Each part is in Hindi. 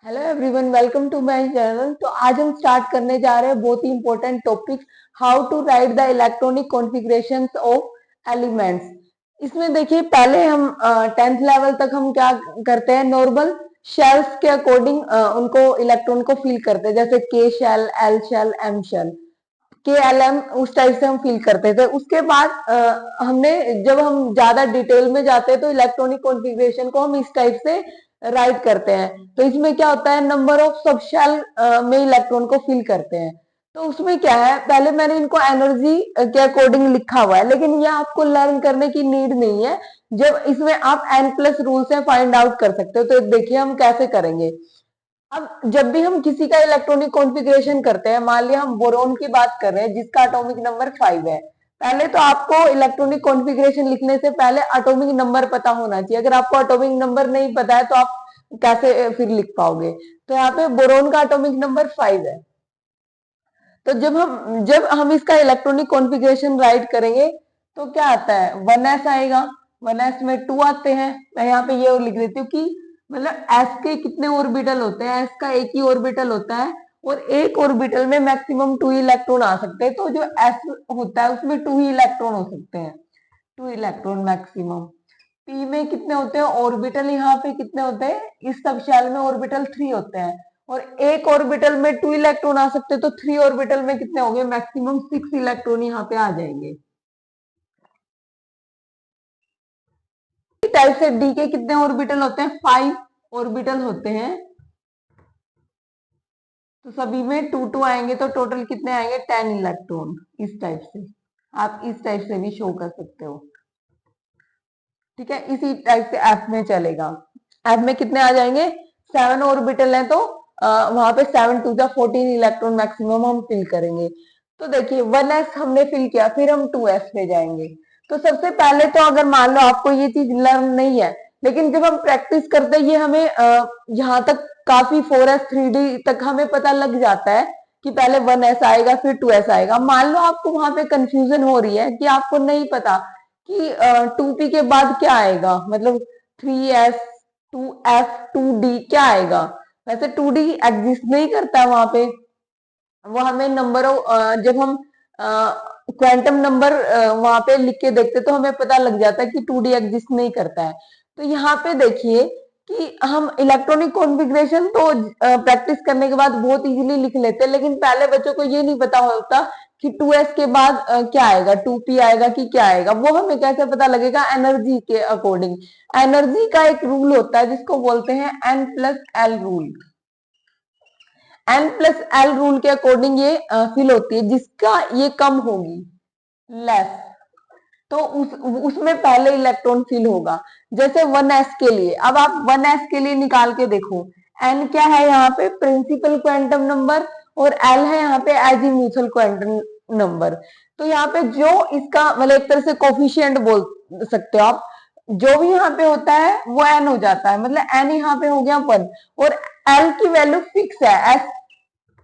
Hello everyone, welcome to my channel. तो आज हम स्टार्ट करने जा रहे हैं बहुत ही important topic, how to write the electronic configurations of elements. इसमें देखिए, पहले हम 10th लेवल तक हम क्या करते हैं, नॉर्मल शेल्स के अकॉर्डिंग उनको इलेक्ट्रॉन को फिल करते हैं, जैसे K shell, L shell, M shell, K L M, उस टाइप से हम फिल करते थे। उसके बाद हमने जब हम ज्यादा डिटेल में जाते हैं तो इलेक्ट्रॉनिक कॉन्फ़िगरेशन को हम इस टाइप से राइट करते हैं। तो इसमें क्या होता है, नंबर ऑफ सब शेल में इलेक्ट्रॉन को फिल करते हैं। तो उसमें क्या है, पहले मैंने इनको एनर्जी के अकॉर्डिंग लिखा हुआ है, लेकिन ये आपको लर्न करने की नीड नहीं है। जब इसमें आप एन प्लस रूल से फाइंड आउट कर सकते हो। तो देखिए हम कैसे करेंगे। अब जब भी हम किसी का इलेक्ट्रॉनिक कॉन्फ़िगरेशन करते हैं, मान लिया हम बोरोन की बात कर रहे हैं जिसका एटॉमिक नंबर 5 है, पहले तो आपको इलेक्ट्रॉनिक कॉन्फ़िगरेशन लिखने से पहले एटॉमिक नंबर पता होना चाहिए। अगर आपको एटॉमिक नंबर नहीं पता है तो आप कैसे फिर लिख पाओगे। तो यहाँ पे बोरोन का एटॉमिक नंबर 5 है। तो जब हम इसका इलेक्ट्रॉनिक कॉन्फ़िगरेशन राइट करेंगे तो क्या आता है, 1s आएगा। 1s में 2 आते हैं। मैं यहाँ पे ये और लिख देती हूँ कि मतलब s के कितने ऑर्बिटल होते हैं, s का एक ही ऑर्बिटल होता है और एक ऑर्बिटल में मैक्सिमम 2 इलेक्ट्रॉन आ सकते हैं। तो जो s होता है उसमें 2 ही इलेक्ट्रॉन हो सकते हैं, 2 इलेक्ट्रॉन मैक्सिमम। p में कितने होते हैं ऑर्बिटल, यहाँ पे कितने होते हैं, इस सब शेल में ऑर्बिटल 3 होते हैं और एक ऑर्बिटल में 2 इलेक्ट्रॉन आ सकते हैं। तो 3 ऑर्बिटल में कितने होंगे, मैक्सिमम 6 इलेक्ट्रॉन यहाँ पे आ जाएंगे। टाइप से डी के कितने ऑर्बिटल होते हैं, 5 ऑर्बिटल होते हैं। तो सभी में 2 2 आएंगे तो टोटल कितने आएंगे, 10 इलेक्ट्रॉन। इस टाइप से आप इस टाइप से भी शो कर सकते हो। ठीक है, इसी टाइप से एफ में चलेगा। एफ में कितने आ जाएंगे, 7 ऑर्बिटल है तो वहां पे 7 टू जा 14 इलेक्ट्रॉन मैक्सिमम हम फिल करेंगे। तो देखिए 1s हमने फिल किया, फिर हम 2s पे जाएंगे। तो सबसे पहले तो अगर मान लो आपको ये चीज लर्न नहीं है, लेकिन जब हम प्रैक्टिस करते हैं ये हमें यहाँ तक काफी 4s 3D तक हमें पता लग जाता है कि पहले 1s आएगा फिर 2s आएगा। मान लो आपको वहां पे कंफ्यूजन हो रही है कि आपको नहीं पता कि 2p के बाद क्या आएगा, मतलब 3s 2f 2d क्या आएगा। वैसे 2d एग्जिस्ट नहीं करता है वहां पे, वो हमें नंबर जब हम क्वांटम नंबर वहां पे लिख के देखते तो हमें पता लग जाता है कि 2D एग्जिस्ट नहीं करता है। तो यहाँ पे देखिए कि हम इलेक्ट्रॉनिक कॉन्फ़िगरेशन तो प्रैक्टिस करने के बाद बहुत इजीली लिख लेते हैं, लेकिन पहले बच्चों को ये नहीं पता होता कि 2s के बाद क्या आएगा, 2p आएगा कि क्या आएगा। वो हमें कैसे पता लगेगा, एनर्जी के अकॉर्डिंग। एनर्जी का एक रूल होता है जिसको बोलते हैं n plus L rule. n plus L rule के अकॉर्डिंग ये फिल होती है, जिसका ये कम होगी, लेस, तो उसमें पहले इलेक्ट्रॉन फिल होगा। जैसे 1s के लिए, अब आप 1s के लिए निकाल के देखो, n क्या है यहाँ पे, प्रिंसिपल क्वांटम नंबर, और l है यहाँ पे एजीम्यूथल क्वांटम नंबर। तो यहाँ पे जो इसका मतलब एक तरह से कोफिशिएंट बोल सकते हो आप, जो भी यहाँ पे होता है वो n हो जाता है, मतलब n यहाँ पे हो गया 1। और l की वैल्यू फिक्स है, एस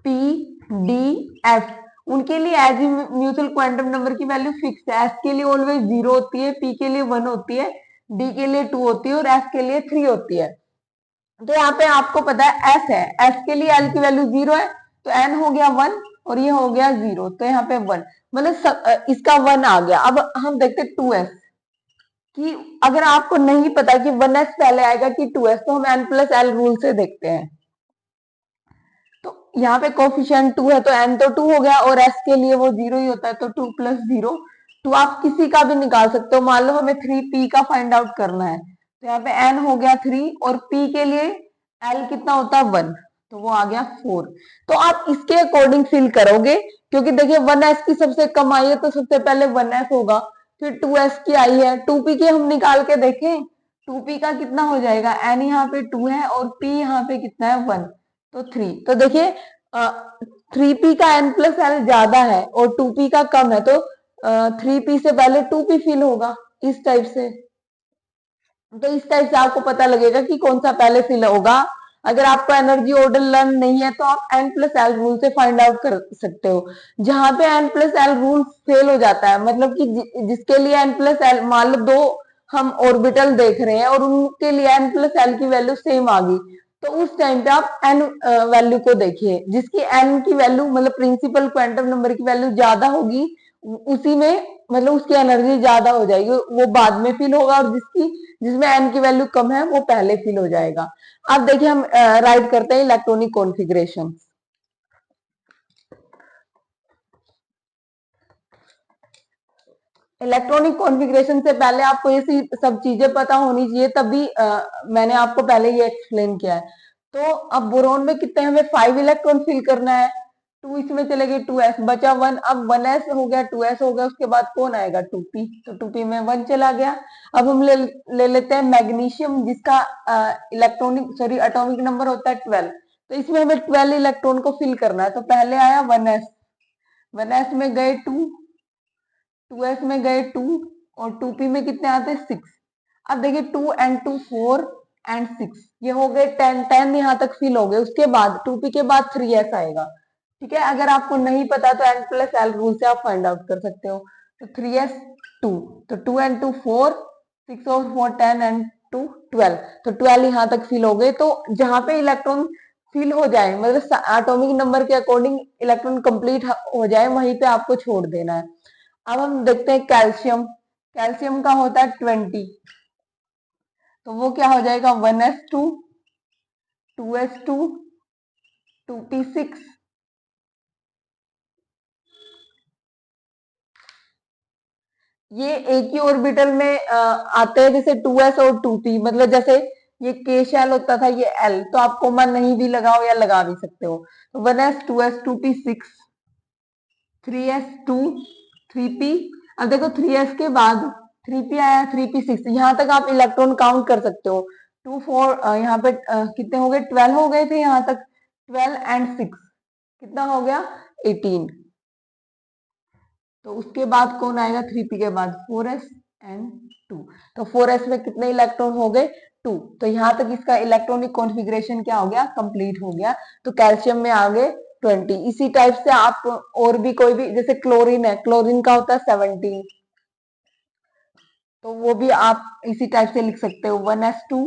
पी डी एफ, उनके लिए एज म्यूचुअल क्वांटम नंबर की वैल्यू फिक्स है। एस के लिए ऑलवेज 0 होती है, पी के लिए 1 होती है, डी के लिए 2 होती है और एफ के लिए 3 होती है। तो यहाँ पे आपको पता है एस है, एस के लिए एल की वैल्यू 0 है, तो एन हो गया 1 और ये हो गया 0, तो यहाँ पे 1, मतलब इसका 1 आ गया। अब हम देखते 2s कि अगर आपको नहीं पता कि 1s पहले आएगा कि 2s, तो हम n प्लस एल रूल से देखते हैं। तो यहाँ पे कोफिशिएंट 2 है तो n तो 2 हो गया और s के लिए वो 0 ही होता है, तो 2 प्लस 0 2। आप किसी का भी निकाल सकते हो। मान लो हमें 3p का फाइंड आउट करना है, तो यहाँ पे n हो गया 3 और p के लिए l कितना होता है 1, तो वो आ गया 4। तो आप इसके अकॉर्डिंग फिल करोगे, क्योंकि देखिए 1s की सबसे कम आई है तो सबसे पहले 1s होगा, फिर 2s की आई है, 2p की हम निकाल के देखें, 2p का कितना हो जाएगा, n यहाँ पे 2 है और p यहाँ पे कितना है 1, तो 3। तो देखिए 3p का n प्लस एल ज्यादा है और 2p का कम है, तो 3p से पहले 2p फिल होगा, इस टाइप से। तो इस टाइप से आपको पता लगेगा कि कौन सा पहले फिल होगा। अगर आपको एनर्जी ऑर्डर लर्न नहीं है तो आप n प्लस एल रूल से फाइंड आउट कर सकते हो। जहां पे n plus L rule fail हो जाता है, मतलब कि जिसके लिए n प्लस एल, मान लो दो हम ऑर्बिटल देख रहे हैं और उनके लिए n प्लस एल की वैल्यू सेम आ गई, तो उस टाइम पे आप एन वैल्यू को देखिए, जिसकी एन की वैल्यू मतलब प्रिंसिपल क्वांटम नंबर की वैल्यू ज्यादा होगी, उसी में मतलब उसकी एनर्जी ज्यादा हो जाएगी, वो बाद में फिल होगा, और जिसमें एन की वैल्यू कम है वो पहले फिल हो जाएगा। अब देखिए हम राइट करते हैं इलेक्ट्रॉनिक कॉन्फ़िगरेशन। इलेक्ट्रॉनिक कॉन्फ़िगरेशन से पहले आपको ये सब चीजें पता होनी चाहिए, तभी मैंने आपको पहले ये एक्सप्लेन किया है। तो अब बोरोन में कितने हमें 5 इलेक्ट्रॉन फिल करना है, 2 इसमें चले गए, 2s बचा 1, अब 1s हो गया, 2s हो गया, उसके बाद कौन आएगा 2p, तो 2p में 1 चला गया। अब हम ले लेते हैं मैग्नीशियम, जिसका एटॉमिक नंबर होता है 12, तो इसमें हमें 12 इलेक्ट्रॉन को फिल करना है। तो पहले आया 1s में गए 2s में गए 2, और 2p में कितने आते हैं 6। अब देखिए 2 एंड 2 4 एंड 6, ये हो गए 10 यहाँ तक फिल हो गए। उसके बाद 2p के बाद 3s आएगा, ठीक है। अगर आपको नहीं पता तो n+l रूल से आप फाइंड आउट कर सकते हो। तो 3s 2, तो 2 एंड 2 4, 6 और 4 10 एंड 2 12, तो 12 यहाँ तक फिल हो गए। तो जहां पे इलेक्ट्रॉन फिल हो जाए, मतलब एटॉमिक नंबर के अकॉर्डिंग इलेक्ट्रॉन कंप्लीट हो जाए, वहीं पे आपको छोड़ देना है। अब हम देखते हैं कैल्शियम। कैल्शियम का होता है 20, तो वो क्या हो जाएगा 1s2, 2s2, 2p6, ये एक ही ऑर्बिटल में आते हैं, जैसे 2s और 2p, मतलब जैसे ये k शेल होता था, ये l, तो आप कॉमा नहीं भी लगाओ या लगा भी सकते हो। तो 1s 2s 2p6, 3s2, 3p। अब देखो 3s के बाद 3p आया, 3p6, यहाँ तक आप इलेक्ट्रॉन काउंट कर सकते हो। 2 4 यहाँ पे कितने हो गए, 12 हो गए थे यहाँ तक, 12 एंड 6 कितना हो गया 18। तो उसके बाद कौन आएगा 3p के बाद 4s एंड 2, तो 4s में कितने इलेक्ट्रॉन हो गए 2। तो यहाँ तक इसका इलेक्ट्रॉनिक कॉन्फ़िगरेशन क्या हो गया, कंप्लीट हो गया। तो कैल्शियम में आ गए 20। इसी टाइप से आप और भी कोई भी, जैसे क्लोरीन है, क्लोरीन का होता है 17, तो वो भी आप इसी टाइप से लिख सकते हो, 1s2,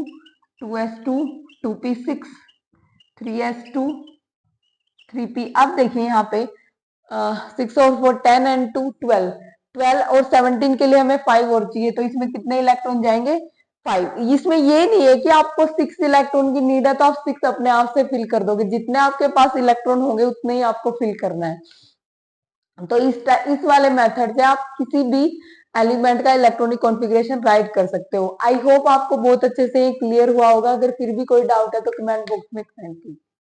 2s2, 2p6, 3s2, 3p। अब देखिए यहाँ पे 6 और 4 10 एंड 2 12, 12 और 17 के लिए हमें 5 और चाहिए, तो इसमें कितने इलेक्ट्रॉन जाएंगे 5। इसमें ये नहीं है कि आपको 6 इलेक्ट्रॉन की नीड है तो आप 6 अपने आप से फिल कर दोगे, जितने आपके पास इलेक्ट्रॉन होंगे उतने ही आपको फिल करना है। तो इस वाले मेथड से आप किसी भी एलिमेंट का इलेक्ट्रॉनिक कॉन्फ़िगरेशन राइट कर सकते हो। आई होप आपको बहुत अच्छे से क्लियर हुआ होगा। अगर फिर भी कोई डाउट है तो कमेंट बॉक्स में कमेंट कीजिए।